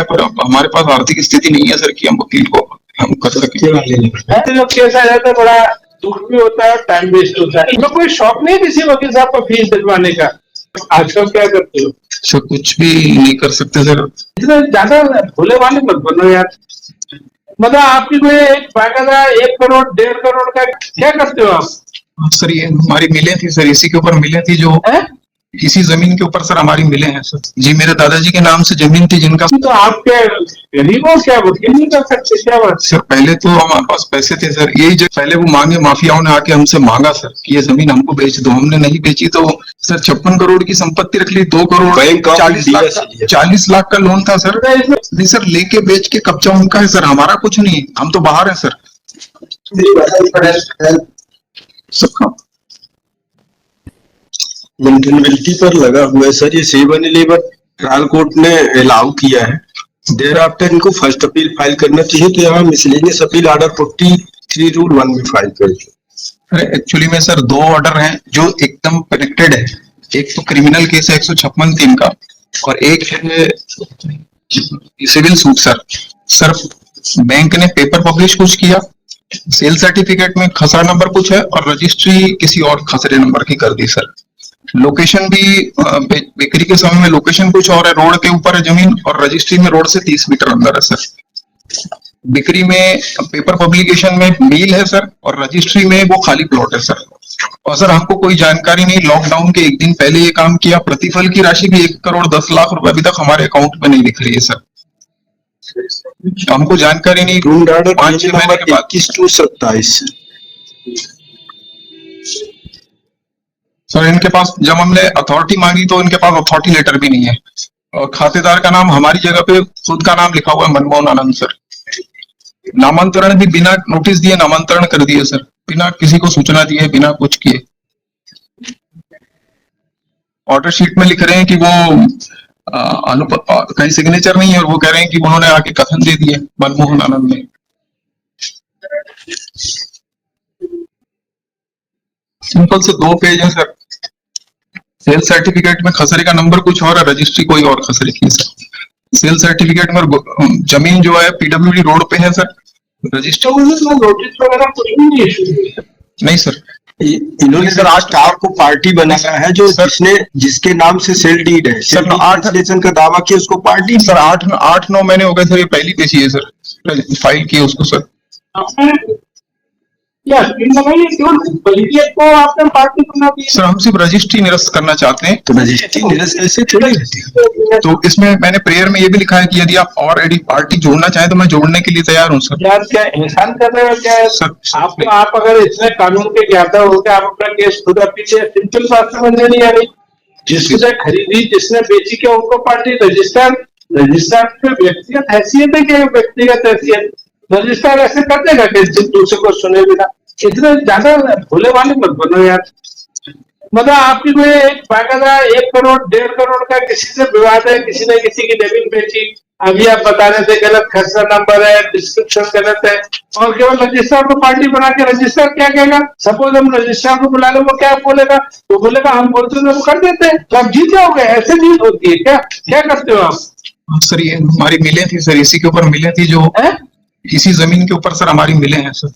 पर हमारे पास आर्थिक स्थिति नहीं है सर कि हम वकील को हम कर सकें। जब केस आ जाता है बड़ा दुख भी होता है, टाइम वेस्ट होता है। तो कोई शौक नहीं किसी वकील साहब को फीस दिलवाने का? आजकल क्या करते हो सर? कुछ भी नहीं कर सकते सर। इतना ज्यादा भोले वाले मत बनो यार। मतलब आपकी कोई एक बाकायदा 1 करोड़ 1.5 करोड़ का क्या करते हो आप? सर ये हमारी मिलें थी सर, इसी के ऊपर मिलें थी जो इसी जमीन के ऊपर सर हमारी मिले हैं सर। जी मेरे दादाजी के नाम से जमीन थी जिनका। तो आप क्या गरीब हो क्या? वकील नहीं कर सकते क्या बात? सर पहले तो हमारे पास पैसे थे सर, यही जो पहले वो मांगे, माफियाओं ने आके हमसे मांगा सर कि ये जमीन हमको बेच दो, हमने नहीं बेची तो सर 56 करोड़ की संपत्ति रख ली, 2 करोड़ 40 लाख का लोन था सर। नहीं सर, लेके बेच के कब्जा उनका है सर, हमारा कुछ नहीं, हम तो बाहर है सर। सबका मेंटेनेबिलिटी पर लगा हुआ है सर, ये 7-11 ट्रायल कोर्ट ने अलाउ किया है। देर आफ्टर इनको फर्स्ट अपील फाइल करना चाहिए, तो यहाँ मिसलेनियस अपील ऑर्डर 43 रूल 1 में फाइल करें। अरे एक्चुअली में सर 2 ऑर्डर हैं जो एकदम कनेक्टेड है। एक तो क्रिमिनल केस है 156(3) का, और एक है civil suit sir. Sir bank ने पेपर पब्लिश कुछ किया, सेल सर्टिफिकेट में खसरा नंबर कुछ है और रजिस्ट्री किसी और खसरे नंबर की कर दी सर। लोकेशन भी बिक्री के समय में लोकेशन कुछ और है, रोड के ऊपर है जमीन और रजिस्ट्री में रोड से 30 मीटर अंदर है सर। बिक्री में पेपर पब्लिकेशन में मील है सर और रजिस्ट्री में वो खाली प्लॉट है सर। और सर हमको कोई जानकारी नहीं, लॉकडाउन के 1 दिन पहले ये काम किया। प्रतिफल की राशि भी 1 करोड़ 10 लाख रुपए अभी तक हमारे अकाउंट में नहीं दिख रही है सर। हमको जानकारी नहीं। 5-6 महीने के बाद 21/27 सर इनके पास जब हमने अथॉरिटी मांगी तो इनके पास अथॉरिटी लेटर भी नहीं है, और खातेदार का नाम हमारी जगह पे खुद का नाम लिखा हुआ है मनमोहन आनंद सर। नामांतरण भी बिना नोटिस दिए नामांतरण कर दिए सर, बिना किसी को सूचना दिए, बिना कुछ किए। ऑर्डर शीट में लिख रहे हैं कि वो कहीं सिग्नेचर नहीं है, और वो कह रहे हैं कि उन्होंने आके कथन दे दिए मनमोहन आनंद ने। सिंपल से 2 पेज है सर। सेल सर्टिफिकेट में खसरे का नंबर कुछ और है, रजिस्ट्री कोई और खसरे की सर। सेल सर्टिफिकेट में जमीन जो है पीडब्ल्यूडी रोड पे है सर। रजिस्टर नोटिस वगैरह कुछ भी नहीं इशू नहीं सर। इन्होंने सर आज स्टाफ को पार्टी बनाया है जो जिसके नाम से सेल डीड है सर। 8 लेसन का दावा किया उसको पार्टी सर 8-9 महीने हो गए सर, ये पहली पेशी है सर, फाइल किए उसको सर। को आपने पार्टी बना दी सर हम सिर्फ रजिस्ट्री निरस्त करना चाहते हैं। तो रजिस्ट्री निरस्त कैसे थोड़ी रहती है? तो इसमें मैंने प्रेयर में ये भी लिखा है कि यदि आप और एडी पार्टी जोड़ना चाहें तो मैं जोड़ने के लिए तैयार हूँ सर। यार क्या एहसान कर रहे हो क्या सर? आप अगर इतने कानून के ज्ञाता हो के आप अपना केस खुद पीछे सिंपल बात समझने नहीं आ रही। जिसने खरीदी जिसने बेची क्या उनको पार्टी रजिस्ट्रार व्यक्तिगत हैसियत है क्या? व्यक्तिगत हैसियत रजिस्ट्रार ऐसे कर देगा कि दूसरे को सुने बिना? इतने ज्यादा भोले वाले मत बनो यार। मतलब आपकी कोई एक बाकायदा 1 करोड़ 1.5 करोड़ का किसी से विवाद है, किसी ने किसी की जमीन बेची, अभी आप बता रहे थे गलत खसरा नंबर है, डिस्क्रिप्शन गलत है, और केवल रजिस्ट्रार को पार्टी बना के रजिस्ट्रार क्या कहेगा? सपोज हम रजिस्ट्रार को बुला ले, वो क्या बोलेगा? वो बोलेगा हम बोलते हैं वो कर देते हैं, तो आप जीत जाओगे। ऐसे जीत होती है क्या? क्या करते हो आप? सर ये हमारी मिले थी सर, इसी के ऊपर मिले थी जो इसी जमीन के ऊपर सर हमारी मिले हैं सर।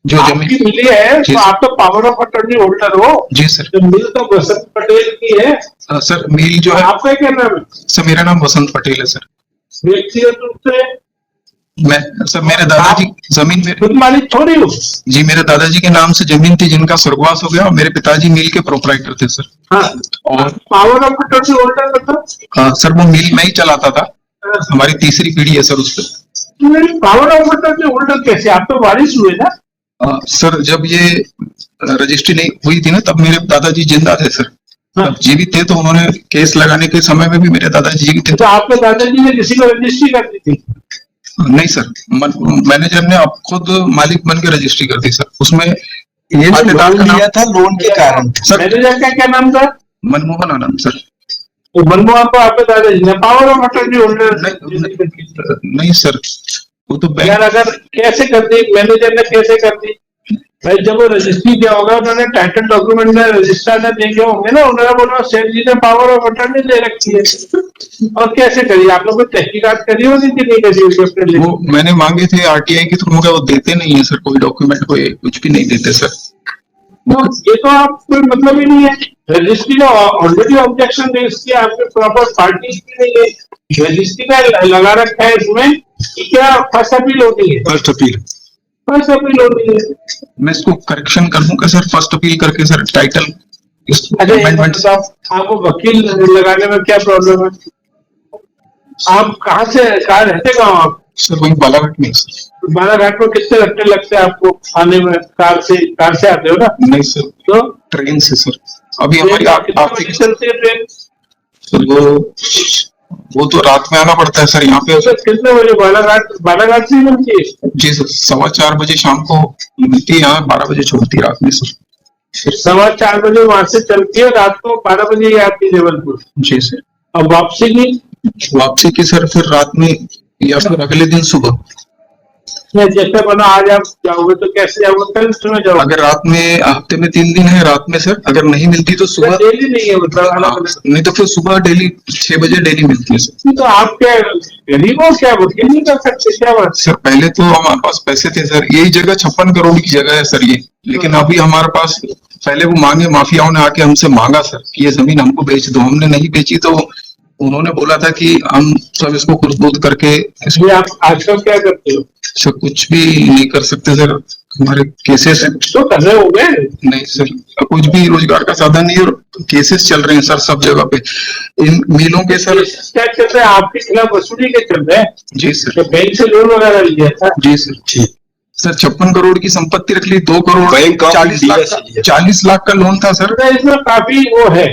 जो जमीन मिली है तो आप तो पावर ऑफ अटॉर्नी होल्डर हो। जी सर। तो मिल तो वसंत पटेल की है सर। मिल जो है आपका क्या नाम है? सर मेरा नाम वसंत पटेल है सर। व्यक्तिगत रूप से मैं सर मेरे दादाजी जमीन में खुद मालिक थोड़ी हो। जी मेरे दादाजी के नाम से जमीन थी जिनका स्वर्गवास हो गया, और मेरे पिताजी मिल के प्रोपराइटर थे सर। हाँ। और पावर ऑफ अटॉर्नी होल्डर मतलब सर वो मिल मैं ही चलाता था, हमारी तीसरी पीढ़ी है सर उस पर। पावर ऑफ अटॉर्नी होल्डर कैसे? आप तो वारिस हुए ना? सर जब ये रजिस्ट्री नहीं हुई थी ना तब मेरे दादाजी जिंदा थे सर। हाँ। जीवित थे तो उन्होंने केस लगाने के समय में भी मेरे दादाजी जीवित थे। तो आपके दादाजी ने किसी को रजिस्ट्री कर दी थी? नहीं सर, मैनेजर ने आप खुद मालिक बन के रजिस्ट्री कर दी सर। उसमें ये लोन लिया था लोन के कारण सर। मैनेजर का क्या नाम था? मनमोहन आनंद सर। तो मनमोहन को आपके दादाजी ने पावर ऑफ अटॉर्नी होल्डर नहीं सर, वो तो यार अगर कैसे कर दी मैनेजर ने, कैसे कर दी? भाई जब वो रजिस्ट्री किया होगा उन्होंने टाइटल डॉक्यूमेंट में रजिस्ट्रार ने देखे होंगे ना, उन्होंने बोला सेठ जी ने पावर ऑफ अटर्नी दे रखी है, और कैसे करिए आप लोग को तहकीकात करी होगी कि नहीं करी होगी अपने लिए? वो मैंने मांगे थे आरटीआई के थ्रू, मगर वो देते नहीं है सर, कोई डॉक्यूमेंट कोई कुछ भी नहीं देते सर। तो ये तो आप कोई मतलब ही नहीं है। रजिस्ट्री ने ऑलरेडी ऑब्जेक्शन रेज किया, आपने प्रॉपर पार्टी की नहीं है, रजिस्ट्री का लगा रखा है इसमें कि क्या फर्स्ट अपील होती है, फर्स्ट अपील फर्स्ट अपील होती है। मैं इसको करेक्शन कर दूंगा सर, फर्स्ट अपील करके सर टाइटल अच्छा ये अमेंडमेंट। बताओ, आपको वकील लगाने में क्या प्रॉब्लम है? आप कहाँ रहते कहाँ हो आप? सर वही बालाघाट में सर। बालाघाट में कितने घंटे लगते हैं आपको आने में? कार से आते हो ना? नहीं सर, तो ट्रेन से सर। अभी हमारी कितने आर्थिक बजे चलती है ट्रेन? सर वो तो रात में आना पड़ता है सर यहाँ पे। तो कितने बजे बालाघाट से ही मिलती है? जी सर, 4:15 बजे शाम को मिलती है यहाँ, 12 बजे छोड़ती है रात में सर। 4:15 बजे वहां से चलती है, रात को 12 बजे ही आती है जबलपुर। जी सर। अब वापसी की सर फिर रात में या फिर अगले दिन सुबह। जैसे बना आज आप जाओगे तो कैसे जाओगे? कल सुबह जाओगे? अगर रात में, हफ्ते में 3 दिन है रात में सर, अगर नहीं मिलती तो सुबह। डेली नहीं है मतलब? हाँ, नहीं तो फिर सुबह डेली 6 बजे डेली मिलती है सर। तो आप क्या गरीब हो क्या? वकील नहीं कर सकते क्या बात? सर पहले तो हमारे पास पैसे थे सर, यही जगह 56 करोड़ की जगह है सर ये, लेकिन अभी हमारे पास, पहले वो मांगे, माफियाओं ने आके हमसे मांगा सर कि ये जमीन हमको बेच दो, हमने नहीं बेची तो उन्होंने बोला था कि हम सब इसको कुर्दबुर्द करके इसलिए आप आजकल क्या करते हो? सर कुछ भी नहीं कर सकते सर, हमारे केसेस हैं। तो कर रहे हो गए? नहीं सर, कुछ भी रोजगार का साधन नहीं, और केसेस चल रहे हैं सर सब जगह पे, इन मिलों के सर। क्या चल रहे हैं आपके खिलाफ? वसूली के चल रहे हैं? जी सर। तो बैंक से लोन वगैरह लिया था? जी सर। जी सर, 56 करोड़ की संपत्ति रख ली, 2 करोड़ बैंक का 40 लाख का लोन था सर। इसमें काफी वो है,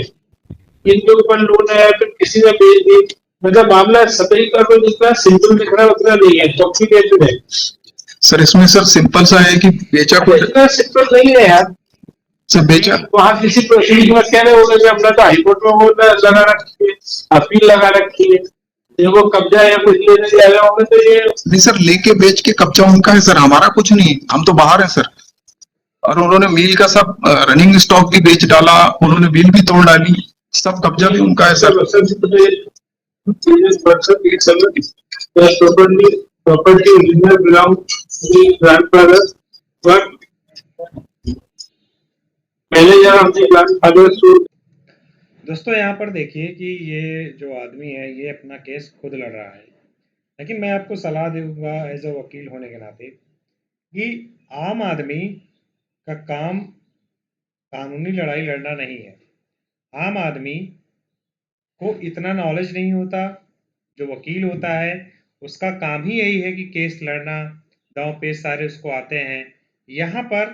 इनके ऊपर लोन है फिर किसी ने बेच दी, मतलब मामला सतही करोड़ जितना सिंपल दिख रहा है उतना नहीं है, कॉम्प्लिकेटेड है सर। इसमें सर सिंपल सा है कि बेचा को, इतना सिंपल नहीं है यार सर बेचा। वहां किसी प्रोसीडिंग में कह रहे होंगे कि हमने तो हाईकोर्ट में वो लगा रखी है, अपील लगा रखी है, ये वो कब्जा या कुछ लेने जा रहे होंगे तो ये नहीं सर, लेके बेच के कब्जा उनका है सर, हमारा कुछ नहीं, हम तो बाहर है सर। और उन्होंने मिल का सब रनिंग स्टॉक भी बेच डाला, उन्होंने मिल भी तोड़ डाली, सब कब्जा भी उनका है sir. Property original belong to grandfather, but पहले जब हमने ग्रैंडफादर टू। दोस्तों यहाँ पर देखिए कि ये जो आदमी है ये अपना केस खुद लड़ रहा है, लेकिन मैं आपको सलाह दूंगा एज अ वकील होने के नाते कि आम आदमी का काम कानूनी लड़ाई लड़ना नहीं है। आम आदमी को इतना नॉलेज नहीं होता, जो वकील होता है उसका काम ही यही है कि केस लड़ना, दांव पेच सारे उसको आते हैं। यहाँ पर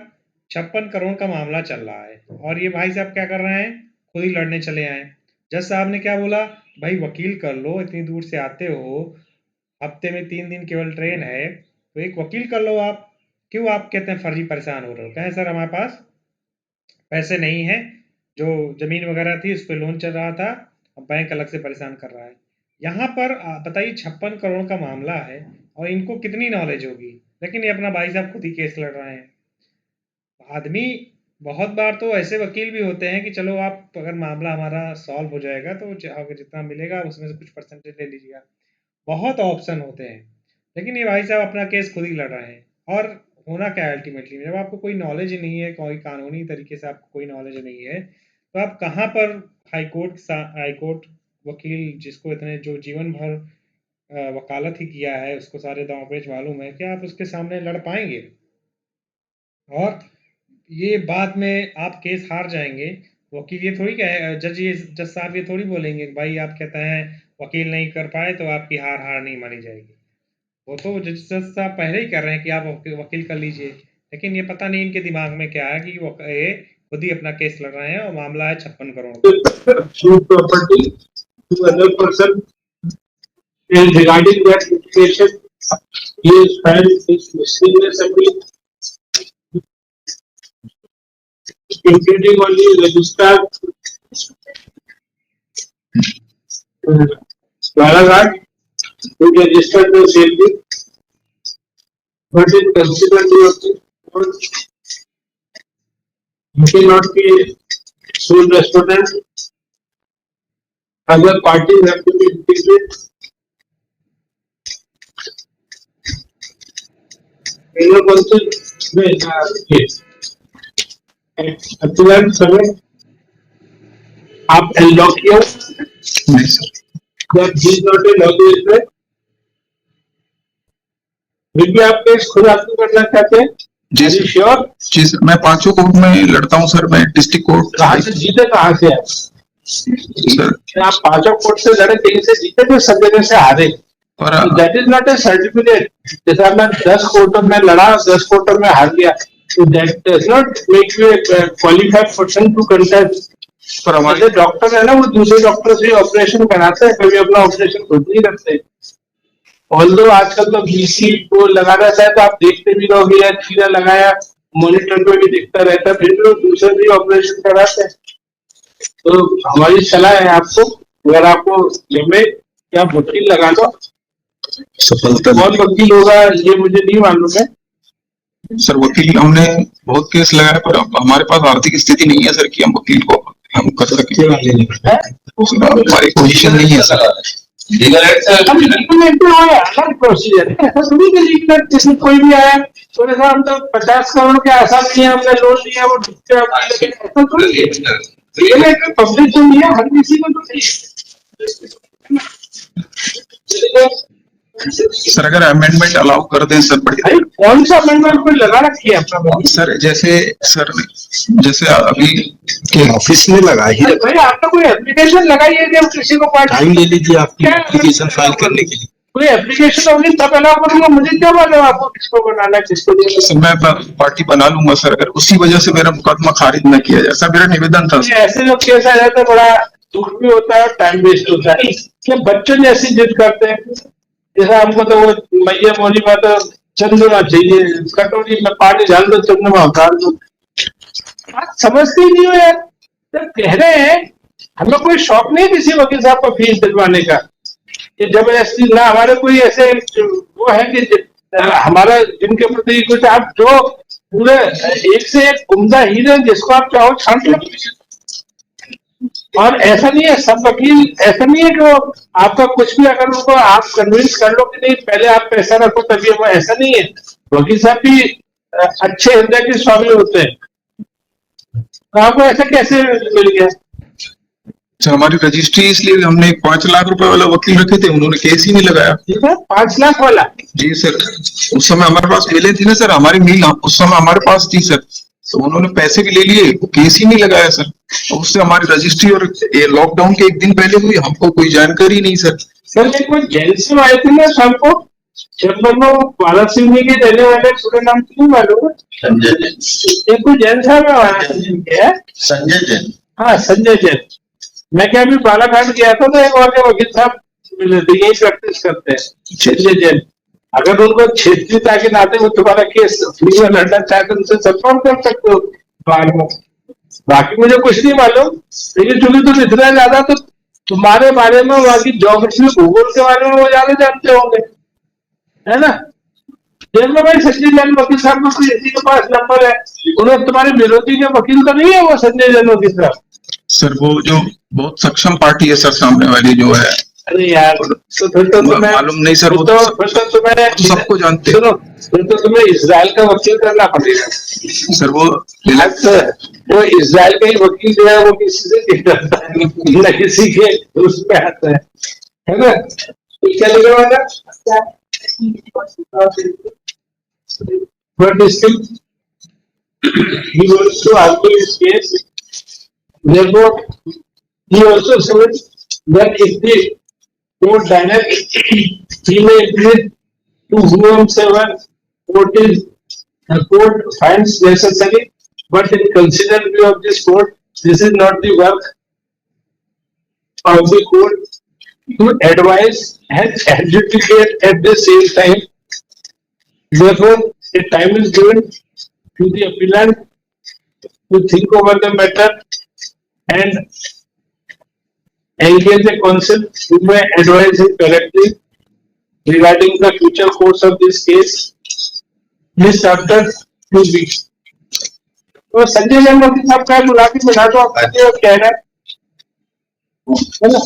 56 करोड़ का मामला चल रहा है और ये भाई साहब क्या कर रहे हैं, खुद ही लड़ने चले आए। जज साहब ने क्या बोला, भाई वकील कर लो, इतनी दूर से आते हो, हफ्ते में 3 दिन केवल ट्रेन है तो एक वकील कर लो। आप क्यों आप कहते हैं फर्जी परेशान हो रहे हो? कहें सर हमारे पास पैसे नहीं है, जो जमीन वगैरह थी उस पर लोन चल रहा था, अब बैंक अलग से परेशान कर रहा है। यहाँ पर बताइए 56 करोड़ का मामला है और इनको कितनी नॉलेज होगी, लेकिन ये अपना भाई साहब खुद ही केस लड़ रहे हैं। आदमी बहुत बार तो ऐसे वकील भी होते हैं कि चलो आप अगर मामला हमारा सॉल्व हो जाएगा तो अगर जितना मिलेगा उसमें से कुछ परसेंटेज ले लीजिएगा, बहुत ऑप्शन होते हैं, लेकिन ये भाई साहब अपना केस खुद ही लड़ रहे हैं। और होना क्या है अल्टीमेटली, जब आपको कोई नॉलेज ही नहीं है, कोई कानूनी तरीके से आपको कोई नॉलेज नहीं है, तो आप कहाँ पर हाईकोर्ट वकील जिसको इतने, जो जीवन भर वकालत ही किया है, उसको सारे दांव पेच मालूम है, क्या आप उसके सामने लड़ पाएंगे? और ये बाद में आप केस हार जाएंगे, वकील ये थोड़ी कहे, जज साहब ये थोड़ी बोलेंगे भाई आप कहते हैं वकील नहीं कर पाए तो आपकी हार नहीं मानी जाएगी। वो तो जज साहब पहले ही कर रहे हैं कि आप वकील कर लीजिए, लेकिन ये पता नहीं इनके दिमाग में क्या है कि ये खुद ही अपना केस लड़ रहे हैं और मामला है 56 crore property to other person and regarding that litigation he is filed his miscellaneous appeal including only registrar Balaghat who registered the sale deed, but in consideration of the court You cannot be sole respondent. Other parties have to be integrated. Appeal समय आप unlock किया नहीं sir, that he is not a lobbyist है, फिर भी आप case खुद आपको करना चाहते हैं? जी सर। श्योर? जी सर, मैं 5 कोर्ट में लड़ता हूँ सर। मैं डिस्ट्रिक्ट कोर्ट कहाँ से जीते, कहाँ से आप? सर, आप 5 कोर्ट से लड़े, कहीं से जीते, तो सब जगह से हारे। और that is not A certificate. जैसा मैं 10 कोर्टों में लड़ा, 10 कोर्टों में हार गया, तो that does not make you a qualified person to contest. पर हमारे जैसे डॉक्टर है ना, वो दूसरे डॉक्टर से ऑपरेशन कराते हैं, कभी अपना ऑपरेशन खुद नहीं करते। ऑल्दो आजकल तो बीसी को लगाना चाहे तो आप देखते भी रहोगे, या चीरा लगाया मॉनिटर में भी दिखता रहता है, फिर भी लोग दूसरे भी ऑपरेशन कराते हैं। तो हमारी सलाह है आपको, अगर आपको जमे कि आप वकील लगा लो। सफलता कौन वकील होगा ये मुझे नहीं मालूम है। सर, वकील हमने बहुत केस लगाया, पर अब हमारे पास आर्थिक स्थिति नहीं है सर कि हम वकील को हम कर सकें। हमारी पोजीशन नहीं है सर। अलग प्रोसीजर है, ऐसा थोड़ी कि लीगल किसी कोई भी आया तो ऐसा हम तो 50 करोड़ के आसाम नहीं है, हमने लोन लिया वो डूबते, ऐसा थोड़ी है। पब्लिक को नहीं है, हर किसी को तो नहीं। सर, अगर अमेंडमेंट अलाउ कर दें सर, बढ़िया। भाई कौन सा अमेंडमेंट कोई लगा रखी है अपना? सर जैसे अभी के ऑफिस में लगा ही अरे भाई आपने कोई एप्लीकेशन लगाई है जब किसी को पार्टी? टाइम ले लीजिए आपकी एप्लीकेशन फाइल करने के लिए। कोई एप्लीकेशन होगी तब अलाउ करूंगा, मुझे क्या मालूम आपको किसको बनाना है किसको नहीं। सर मैं पार्टी बना लूंगा सर, अगर उसी वजह से मेरा मुकदमा खारिज न किया जाए। सर मेरा निवेदन था। ऐसे जो केस आ जाते हैं बड़ा दुख भी होता है, टाइम वेस्ट होता है। ये बच्चों जैसी जिद करते हैं, जैसा हमको तो वो मैया मोली में तो चंद्रमा चाहिए, कटोरी में पानी डाल दो, चंद्रमा उतार दो। आप समझते ही नहीं हो यार। जब कह रहे हैं हमें कोई शौक नहीं किसी वकील साहब को फीस दिलवाने का, कि जबरदस्ती ना, हमारे कोई ऐसे वो है कि हमारा जिनके प्रति कुछ, आप जो पूरे एक से एक उम्दा हीरे जिसको आप चाहो छांट लो। और ऐसा नहीं है सब वकील, ऐसा नहीं है कि वो आपका कुछ भी अगर उनको आप कन्विंस कर लो कि नहीं पहले आप पैसा रखो तभी, वो ऐसा नहीं है। वकील साहब भी अच्छे हृदय के स्वामी होते हैं। तो आपको ऐसा कैसे मिल गया? सर हमारी रजिस्ट्री, इसलिए हमने 5 लाख रुपए वाला वकील रखे थे, उन्होंने केस ही नहीं लगाया। ठीक है, 5 लाख वाला? जी सर, उस समय हमारे पास मिले थी ना सर, हमारी मिल उस समय हमारे पास थी सर, तो उन्होंने पैसे भी ले लिए, केस ही नहीं लगाया सर। और उससे हमारी रजिस्ट्री, और ये लॉकडाउन के 1 दिन पहले हुई, हमको कोई जानकारी नहीं सर। सर एक कोई जैन से आए थे ना शाम को, चंबल में बाला सिंह के रहने वाले, पूरे नाम तो नहीं मालूम है, संजय जैन। एक कोई जैन साहब है, संजय जैन। हाँ संजय जैन। मैं क्या अभी बालाघाट गया था तो एक और के वकील साहब मिले थे, यही प्रैक्टिस करते हैं, संजय जैन। अगर उनको क्षेत्रीयता के नाते वो तुम्हारा केस फ्री में लड़ना चाहे तो उनसे संपर्क कर सकते हो बाहर में। बाकी मुझे कुछ नहीं मालूम, लेकिन चूंकि तुम इतना ज्यादा, तो तुम्हारे बारे में, वहां की ज्योग्राफी भूगोल के बारे में वो ज्यादा जानते होंगे, है ना? देख लो भाई, संजय जैन वकील साहब को इसी के पास नंबर है, उन्होंने तुम्हारे विरोधी के वकील तो नहीं है वो संजय जैन वकील साहब? सर वो जो बहुत सक्षम पार्टी है सर, सामने वाली जो है। अरे यार, तो फिर तो तुम्हें मालूम नहीं सर, वो फिर तो तुम्हें सबको जानते हैं। सुनो, फिर तो तुम्हें इजराइल का वकील करना पड़ेगा सर। वो इजराइल का ही वकील जो है वो किसी से नहीं करता है, न किसी के दोस्त पे आता है ना? तो क्या लगेगा? But still, he wants to argue his case. Therefore, he also said that if the court direct, he may plead to whomsoever court finds necessary, but in considered view of this court, this is not the work of the court to advise and adjudicate at the same time. Therefore, a time is given to the appellant to think over the matter and engage a counsel who may advise him correctly regarding the future course of this case. This after 2 weeks. तो संजय जैन वकील साहब का बुला के मिला दो, आप कहना है ना।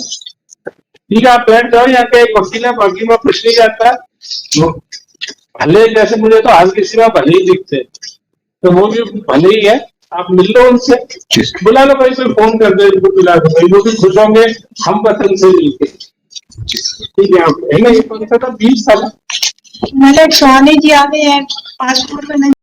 ठीक है, आप बैठ जाओ, यहाँ के एक वकील है, बाकी में कुछ नहीं जाता। तो भले जैसे मुझे तो हर किसी में भले ही दिखते, तो वो भी भले ही है, आप मिल लो उनसे, बुला लो भाई, कोई फोन कर दे उनको, बुला दो भाई, वो भी खुश होंगे हम वतन से मिलके। ठीक है, आप है ना, ये कौन सा था 20 साल मतलब स्वामी जी आ गए हैं पासपोर्ट बनाने।